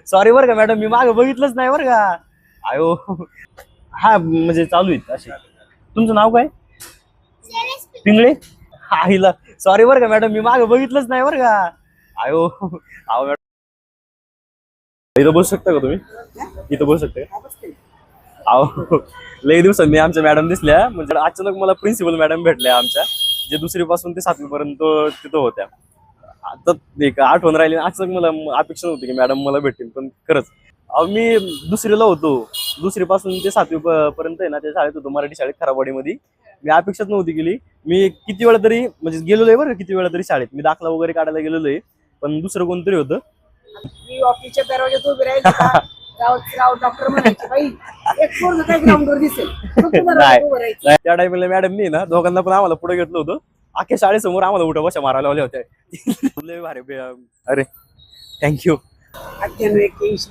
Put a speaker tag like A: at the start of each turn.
A: Sorry बरं का madam, मी मागे बघितलंच नाही बरं का. आयो. हा म्हणजे चालू आहेत असे. तुमचं नाव काय? पिंगळे. हा हिला. सॉरी बरं का मॅडम, मी मागे बघितलंच नाही बरं का. आयो. अहो मॅडम, इथं बोलू शकता का तुम्ही? इथं बोलू शकता का? अहो लई दिवसांनी आमच्या मॅडम दिसल्या, म्हणजे अचानक मला प्रिन्सिपल मॅडम भेटल्या आमच्या, जे 2री पासून ते 7वी पर्यंत तिथं होत्या. आता एक आठवण राहिली. अचानक मला अपेक्षा नव्हती की मॅडम मला भेटतील, पण खरंच अहो मी 2रीला होतो. 2री पासून ते 7वी पर्यंत आहे ना त्या शाळेत होतो, मराठी शाळेत खराबवाडीमध्ये. मी अपेक्षाच नव्हती केली. मी किती वेळा तरी म्हणजे गेलेलो आहे बरं, किती वेळा तरी शाळेत मी दाखला वगैरे काढायला गेलेलो आहे, पण दुसरं कोणतरी होतं.
B: मी ऑफिसच्या दरवाजात उभी राहिली का, राव डॉक्टर म्हणायचे बाई एक पोरग काय ग्राउंडवर दिसेल फक्त दरवाजात उभं राहायचं.
A: नाही, त्या टाइमला मॅडमनी ना दोघांना पण आम्हाला पुढे घेतलं होतं. अख्ख्या शाळेसमोर आम्हाला उठा बशा मारायला लावल्या होत्या. लय भारी. अरे थँक्यू.
B: 98-81